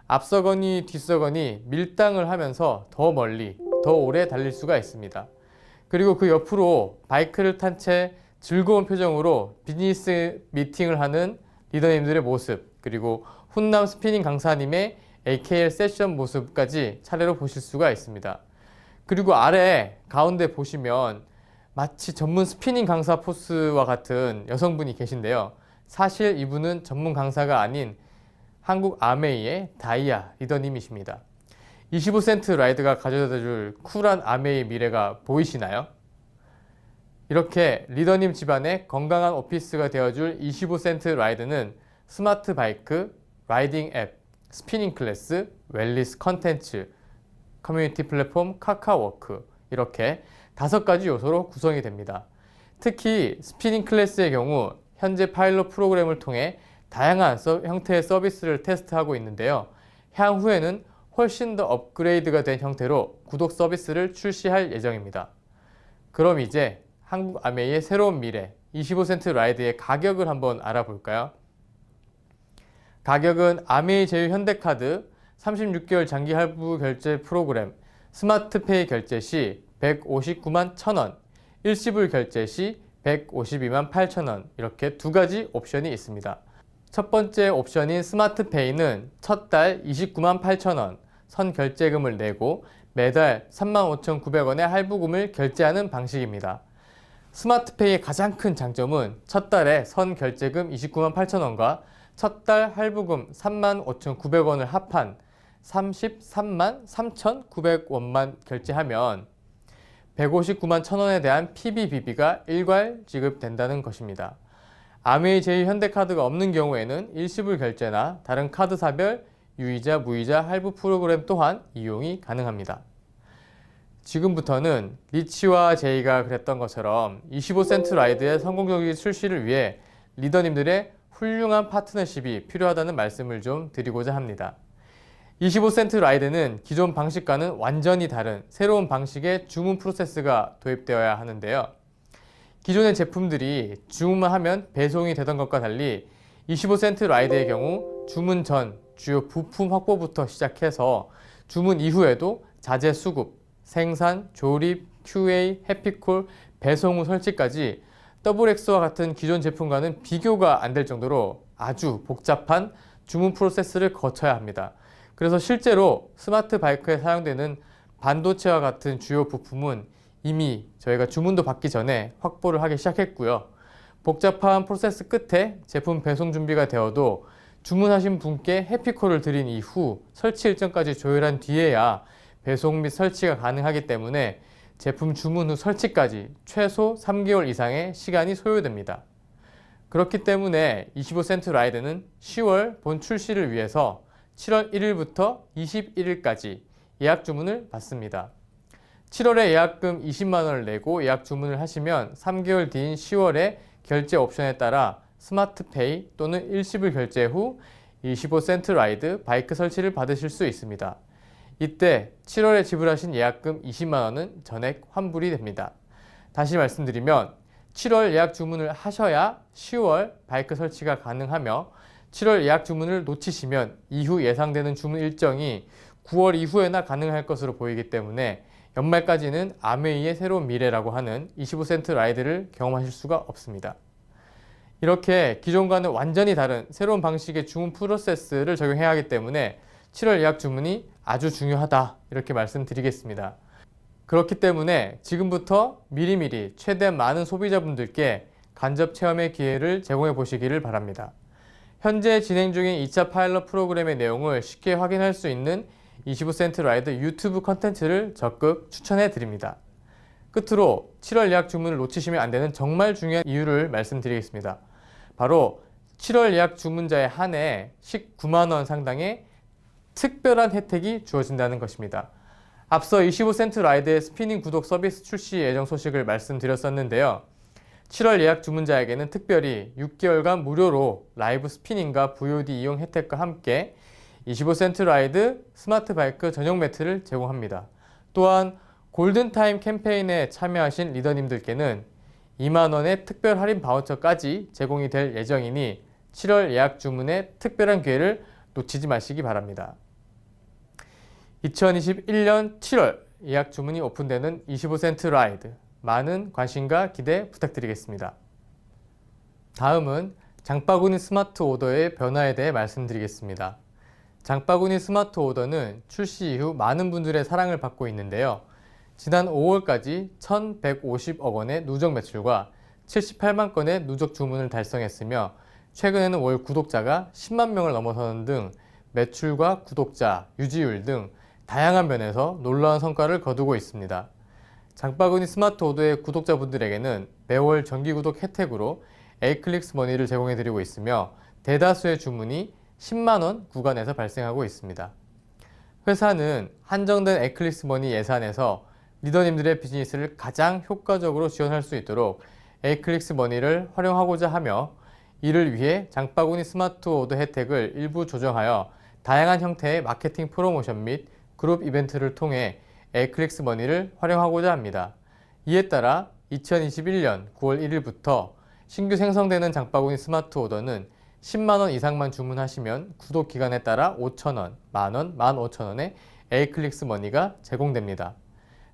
앞서거니 뒤서거니 밀당을 하면서 더 멀리, 더 오래 달릴 수가 있습니다. 그리고 그 옆으로 바이크를 탄 채 즐거운 표정으로 비즈니스 미팅을 하는 리더님들의 모습, 그리고 훈남 스피닝 강사님의 AKL 세션 모습까지 차례로 보실 수가 있습니다. 그리고 아래 가운데 보시면 마치 전문 스피닝 강사 포스와 같은 여성분이 계신데요. 사실 이분은 전문 강사가 아닌 한국 아메이의 다이아 리더님이십니다. 25센트 라이드가 가져다줄 쿨한 아메이 미래가 보이시나요? 이렇게 리더님 집안의 건강한 오피스가 되어줄 25센트 라이드는 스마트 바이크, 라이딩 앱, 스피닝 클래스, 웰니스 컨텐츠, 커뮤니티 플랫폼 카카오워크 이렇게 5가지 요소로 구성이 됩니다. 특히 스피닝 클래스의 경우 현재 파일럿 프로그램을 통해 다양한 형태의 서비스를 테스트하고 있는데요. 향후에는 훨씬 더 업그레이드가 된 형태로 구독 서비스를 출시할 예정입니다. 그럼 이제 한국 아메이의 새로운 미래 25센트 라이드의 가격을 한번 알아볼까요? 가격은 아메이 제휴 현대카드 36개월 장기 할부 결제 프로그램 스마트페이 결제 시 159만 1,000원, 일시불 결제 시 152만 8,000원 이렇게 2가지 옵션이 있습니다. 첫 번째 옵션인 스마트페이는 첫 달 29만 8천 원 선 결제금을 내고 매달 35,900원의 할부금을 결제하는 방식입니다. 스마트페이의 가장 큰 장점은 첫 달에 선 결제금 29만 8천 원과 첫 달 할부금 35,900원을 합한 33만 3,900원만 결제하면 159만 1,000원에 대한 PBBB가 일괄 지급된다는 것입니다. 아메이 제2현대카드가 없는 경우에는 일시불 결제나 다른 카드사별 유이자, 무이자 할부 프로그램 또한 이용이 가능합니다. 지금부터는 리치와 제이가 그랬던 것처럼 25센트 라이드의 성공적인 출시를 위해 리더님들의 훌륭한 파트너십이 필요하다는 말씀을 좀 드리고자 합니다. 25센트 라이드는 기존 방식과는 완전히 다른 새로운 방식의 주문 프로세스가 도입되어야 하는데요. 기존의 제품들이 주문만 하면 배송이 되던 것과 달리 25센트 라이드의 경우 주문 전 주요 부품 확보부터 시작해서 주문 이후에도 자재 수급, 생산, 조립, QA, 해피콜, 배송 후 설치까지 WX와 같은 기존 제품과는 비교가 안 될 정도로 아주 복잡한 주문 프로세스를 거쳐야 합니다. 그래서 실제로 스마트 바이크에 사용되는 반도체와 같은 주요 부품은 이미 저희가 주문도 받기 전에 확보를 하기 시작했고요. 복잡한 프로세스 끝에 제품 배송 준비가 되어도 주문하신 분께 해피콜을 드린 이후 설치 일정까지 조율한 뒤에야 배송 및 설치가 가능하기 때문에 제품 주문 후 설치까지 최소 3개월 이상의 시간이 소요됩니다. 그렇기 때문에 25센트 라이드는 10월 본 출시를 위해서 7월 1일부터 21일까지 예약 주문을 받습니다. 7월에 예약금 20만 원을 내고 예약 주문을 하시면 3개월 뒤인 10월에 결제 옵션에 따라 스마트페이 또는 일시불 결제 후 25센트 라이드 바이크 설치를 받으실 수 있습니다. 이때 7월에 지불하신 예약금 20만 원은 전액 환불이 됩니다. 다시 말씀드리면 7월 예약 주문을 하셔야 10월 바이크 설치가 가능하며 7월 예약 주문을 놓치시면 이후 예상되는 주문 일정이 9월 이후에나 가능할 것으로 보이기 때문에 연말까지는 아메이의 새로운 미래라고 하는 25센트 라이드를 경험하실 수가 없습니다. 이렇게 기존과는 완전히 다른 새로운 방식의 주문 프로세스를 적용해야 하기 때문에 7월 예약 주문이 아주 중요하다 이렇게 말씀드리겠습니다. 그렇기 때문에 지금부터 미리미리 최대한 많은 소비자분들께 간접 체험의 기회를 제공해 보시기를 바랍니다. 현재 진행 중인 2차 파일럿 프로그램의 내용을 쉽게 확인할 수 있는 25센트 라이드 유튜브 컨텐츠를 적극 추천해 드립니다. 끝으로 7월 예약 주문을 놓치시면 안 되는 정말 중요한 이유를 말씀드리겠습니다. 바로 7월 예약 주문자에 한해 19만 원 상당의 특별한 혜택이 주어진다는 것입니다. 앞서 25센트 라이드의 스피닝 구독 서비스 출시 예정 소식을 말씀드렸었는데요. 7월 예약 주문자에게는 특별히 6개월간 무료로 라이브 스피닝과 VOD 이용 혜택과 함께 25센트 라이드 스마트 바이크 전용 매트를 제공합니다. 또한 골든타임 캠페인에 참여하신 리더님들께는 2만 원의 특별 할인 바우처까지 제공이 될 예정이니 7월 예약 주문의 특별한 기회를 놓치지 마시기 바랍니다. 2021년 7월 예약 주문이 오픈되는 25센트 라이드, 많은 관심과 기대 부탁드리겠습니다. 다음은 장바구니 스마트 오더의 변화에 대해 말씀드리겠습니다. 장바구니 스마트 오더는 출시 이후 많은 분들의 사랑을 받고 있는데요. 지난 5월까지 1,150억 원의 누적 매출과 78만 건의 누적 주문을 달성했으며 최근에는 월 구독자가 10만 명을 넘어서는 등 매출과 구독자, 유지율 등 다양한 면에서 놀라운 성과를 거두고 있습니다. 장바구니 스마트 오더의 구독자분들에게는 매월 정기구독 혜택으로 에이클릭스 머니를 제공해드리고 있으며 대다수의 주문이 10만 원 구간에서 발생하고 있습니다. 회사는 한정된 에이클릭스 머니 예산에서 리더님들의 비즈니스를 가장 효과적으로 지원할 수 있도록 에이클릭스 머니를 활용하고자 하며 이를 위해 장바구니 스마트 오더 혜택을 일부 조정하여 다양한 형태의 마케팅 프로모션 및 그룹 이벤트를 통해 에이클릭스 머니를 활용하고자 합니다. 이에 따라 2021년 9월 1일부터 신규 생성되는 장바구니 스마트 오더는 10만 원 이상만 주문하시면 구독 기간에 따라 5,000원, 만원, 15,000원의 에이클릭스 머니가 제공됩니다.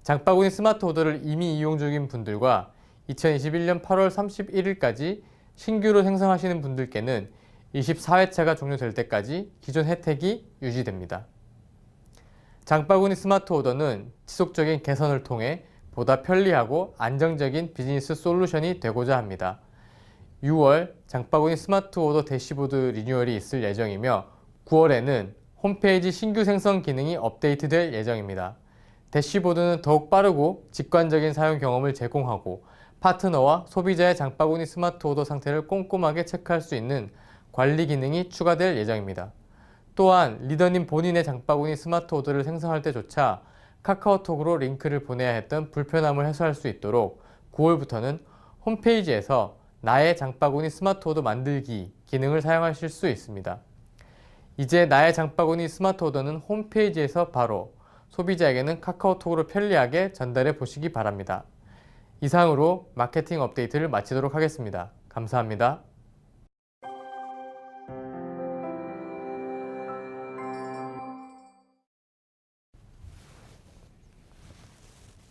장바구니 스마트 오더를 이미 이용 중인 분들과 2021년 8월 31일까지 신규로 생성하시는 분들께는 24회차가 종료될 때까지 기존 혜택이 유지됩니다. 장바구니 스마트 오더는 지속적인 개선을 통해 보다 편리하고 안정적인 비즈니스 솔루션이 되고자 합니다. 6월 장바구니 스마트 오더 대시보드 리뉴얼이 있을 예정이며 9월에는 홈페이지 신규 생성 기능이 업데이트될 예정입니다. 대시보드는 더욱 빠르고 직관적인 사용 경험을 제공하고 파트너와 소비자의 장바구니 스마트 오더 상태를 꼼꼼하게 체크할 수 있는 관리 기능이 추가될 예정입니다. 또한 리더님 본인의 장바구니 스마트 오더를 생성할 때조차 카카오톡으로 링크를 보내야 했던 불편함을 해소할 수 있도록 9월부터는 홈페이지에서 나의 장바구니 스마트 오더 만들기 기능을 사용하실 수 있습니다. 이제 나의 장바구니 스마트 오더는 홈페이지에서 바로 소비자에게는 카카오톡으로 편리하게 전달해 보시기 바랍니다. 이상으로 마케팅 업데이트를 마치도록 하겠습니다. 감사합니다.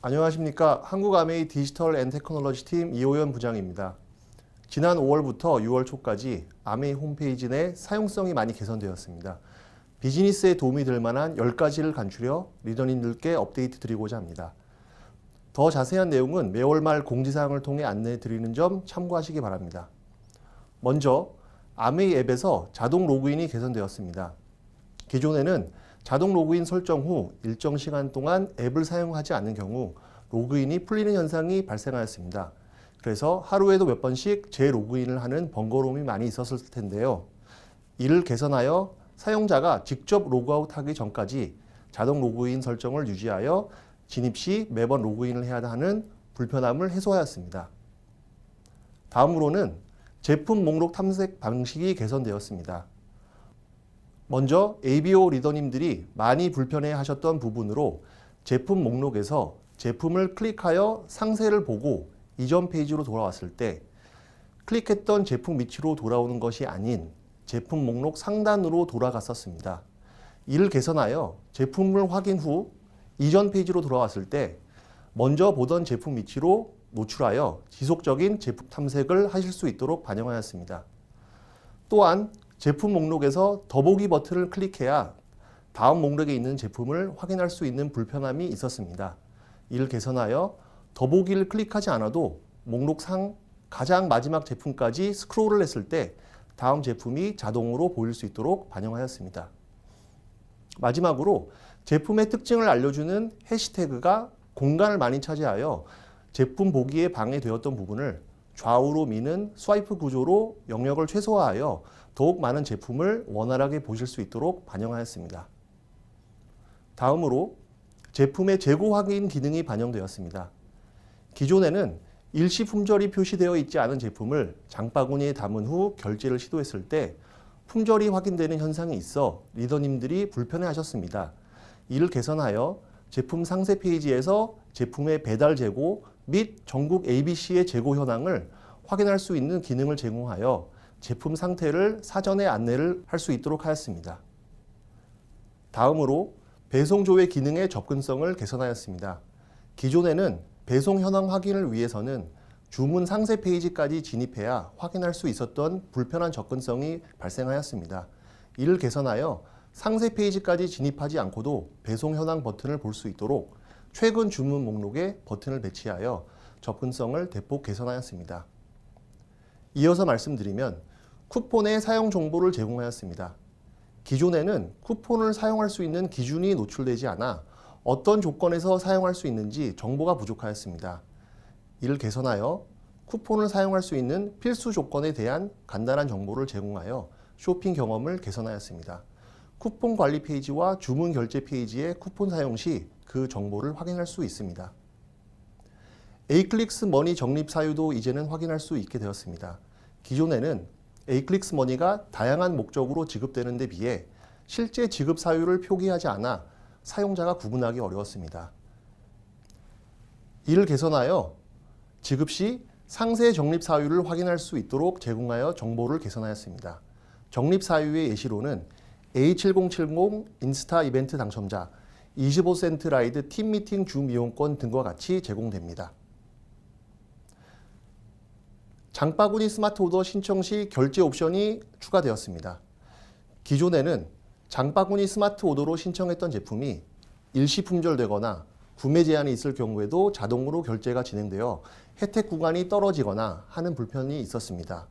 안녕하십니까. 한국아메이 디지털 앤 테크놀로지 팀 이호연 부장입니다. 지난 5월부터 6월 초까지 아메이 홈페이지 내 사용성이 많이 개선되었습니다. 비즈니스에 도움이 될 만한 10가지를 간추려 리더님들께 업데이트 드리고자 합니다. 더 자세한 내용은 매월 말 공지사항을 통해 안내해 드리는 점 참고하시기 바랍니다. 먼저 아메이 앱에서 자동 로그인이 개선되었습니다. 기존에는 자동 로그인 설정 후 일정 시간 동안 앱을 사용하지 않는 경우 로그인이 풀리는 현상이 발생하였습니다. 그래서 하루에도 몇 번씩 재로그인을 하는 번거로움이 많이 있었을 텐데요. 이를 개선하여 사용자가 직접 로그아웃하기 전까지 자동 로그인 설정을 유지하여 진입 시 매번 로그인을 해야 하는 불편함을 해소하였습니다. 다음으로는 제품 목록 탐색 방식이 개선되었습니다. 먼저 ABO 리더님들이 많이 불편해 하셨던 부분으로 제품 목록에서 제품을 클릭하여 상세를 보고 이전 페이지로 돌아왔을 때 클릭했던 제품 위치로 돌아오는 것이 아닌 제품 목록 상단으로 돌아갔었습니다. 이를 개선하여 제품을 확인 후 이전 페이지로 돌아왔을 때 먼저 보던 제품 위치로 노출하여 지속적인 제품 탐색을 하실 수 있도록 반영하였습니다. 또한 제품 목록에서 더보기 버튼을 클릭해야 다음 목록에 있는 제품을 확인할 수 있는 불편함이 있었습니다. 이를 개선하여 더보기를 클릭하지 않아도 목록 상 가장 마지막 제품까지 스크롤을 했을 때 다음 제품이 자동으로 보일 수 있도록 반영하였습니다. 마지막으로 제품의 특징을 알려주는 해시태그가 공간을 많이 차지하여 제품 보기에 방해되었던 부분을 좌우로 미는 스와이프 구조로 영역을 최소화하여 더욱 많은 제품을 원활하게 보실 수 있도록 반영하였습니다. 다음으로 제품의 재고 확인 기능이 반영되었습니다. 기존에는 일시 품절이 표시되어 있지 않은 제품을 장바구니에 담은 후 결제를 시도했을 때 품절이 확인되는 현상이 있어 리더님들이 불편해하셨습니다. 이를 개선하여 제품 상세 페이지에서 제품의 배달 재고 및 전국 ABC의 재고 현황을 확인할 수 있는 기능을 제공하여 제품 상태를 사전에 안내를 할 수 있도록 하였습니다. 다음으로 배송 조회 기능의 접근성을 개선하였습니다. 기존에는 배송 현황 확인을 위해서는 주문 상세 페이지까지 진입해야 확인할 수 있었던 불편한 접근성이 발생하였습니다. 이를 개선하여 상세 페이지까지 진입하지 않고도 배송 현황 버튼을 볼 수 있도록 최근 주문 목록에 버튼을 배치하여 접근성을 대폭 개선하였습니다. 이어서 말씀드리면 쿠폰의 사용 정보를 제공하였습니다. 기존에는 쿠폰을 사용할 수 있는 기준이 노출되지 않아 어떤 조건에서 사용할 수 있는지 정보가 부족하였습니다. 이를 개선하여 쿠폰을 사용할 수 있는 필수 조건에 대한 간단한 정보를 제공하여 쇼핑 경험을 개선하였습니다. 쿠폰 관리 페이지와 주문 결제 페이지의 쿠폰 사용 시 그 정보를 확인할 수 있습니다. 에이클릭스 머니 적립 사유도 이제는 확인할 수 있게 되었습니다. 기존에는 에이클릭스 머니가 다양한 목적으로 지급되는 데 비해 실제 지급 사유를 표기하지 않아 사용자가 구분하기 어려웠습니다. 이를 개선하여 지급 시 상세 적립 사유를 확인할 수 있도록 제공하여 정보를 개선하였습니다. 적립 사유의 예시로는 A7070 인스타 이벤트 당첨자, 25센트 라이드 팀 미팅 줌 이용권 등과 같이 제공됩니다. 장바구니 스마트 오더 신청 시 결제 옵션이 추가되었습니다. 기존에는 장바구니 스마트 오더로 신청했던 제품이 일시품절되거나 구매 제한이 있을 경우에도 자동으로 결제가 진행되어 혜택 구간이 떨어지거나 하는 불편이 있었습니다.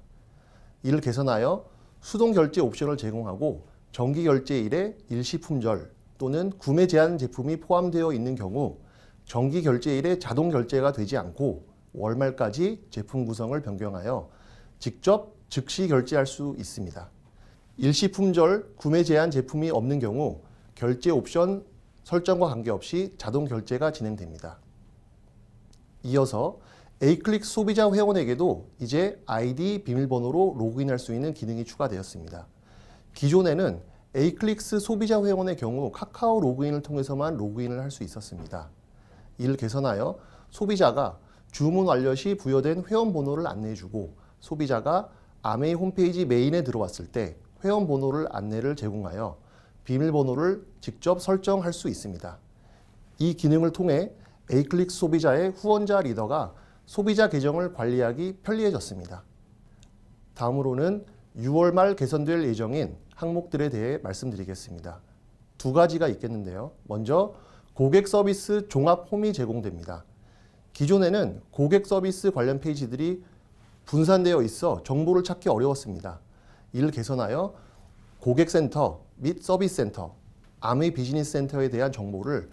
이를 개선하여 수동 결제 옵션을 제공하고 정기 결제일에 일시품절 또는 구매 제한 제품이 포함되어 있는 경우 정기 결제일에 자동 결제가 되지 않고 월말까지 제품 구성을 변경하여 직접 즉시 결제할 수 있습니다. 일시품절 구매 제한 제품이 없는 경우 결제 옵션 설정과 관계없이 자동 결제가 진행됩니다. 이어서 에이클릭 소비자 회원에게도 이제 아이디 비밀번호로 로그인할 수 있는 기능이 추가되었습니다. 기존에는 에이클릭스 소비자 회원의 경우 카카오 로그인을 통해서만 로그인을 할 수 있었습니다. 이를 개선하여 소비자가 주문 완료 시 부여된 회원 번호를 안내해주고 소비자가 아메이 홈페이지 메인에 들어왔을 때 회원 번호를 안내를 제공하여 비밀번호를 직접 설정할 수 있습니다. 이 기능을 통해 에이클릭 소비자의 후원자 리더가 소비자 계정을 관리하기 편리해졌습니다. 다음으로는 6월 말 개선될 예정인 항목들에 대해 말씀드리겠습니다. 두 가지가 있겠는데요. 먼저 고객 서비스 종합 홈이 제공됩니다. 기존에는 고객 서비스 관련 페이지들이 분산되어 있어 정보를 찾기 어려웠습니다. 이를 개선하여 고객센터 및 서비스센터, 아메이 비즈니스 센터에 대한 정보를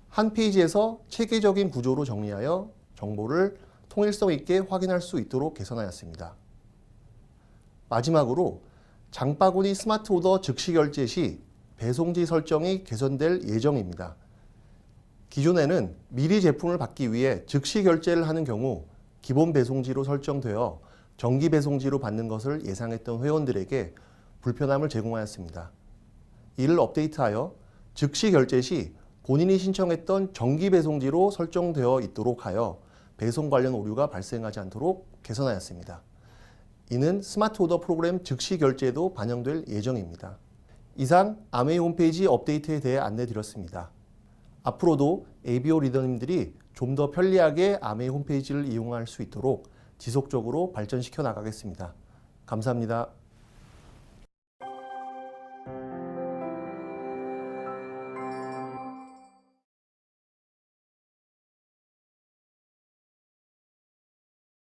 한 페이지에서 체계적인 구조로 정리하여 정보를 통일성 있게 확인할 수 있도록 개선하였습니다. 마지막으로 장바구니 스마트 오더 즉시 결제 시 배송지 설정이 개선될 예정입니다. 기존에는 미리 제품을 받기 위해 즉시 결제를 하는 경우 기본 배송지로 설정되어 정기 배송지로 받는 것을 예상했던 회원들에게 불편함을 제공하였습니다. 이를 업데이트하여 즉시 결제 시 본인이 신청했던 정기 배송지로 설정되어 있도록 하여 배송 관련 오류가 발생하지 않도록 개선하였습니다. 이는 스마트 오더 프로그램 즉시 결제에도 반영될 예정입니다. 이상 아메이 홈페이지 업데이트에 대해 안내드렸습니다. 앞으로도 ABO 리더님들이 좀 더 편리하게 아메이 홈페이지를 이용할 수 있도록 지속적으로 발전시켜 나가겠습니다. 감사합니다.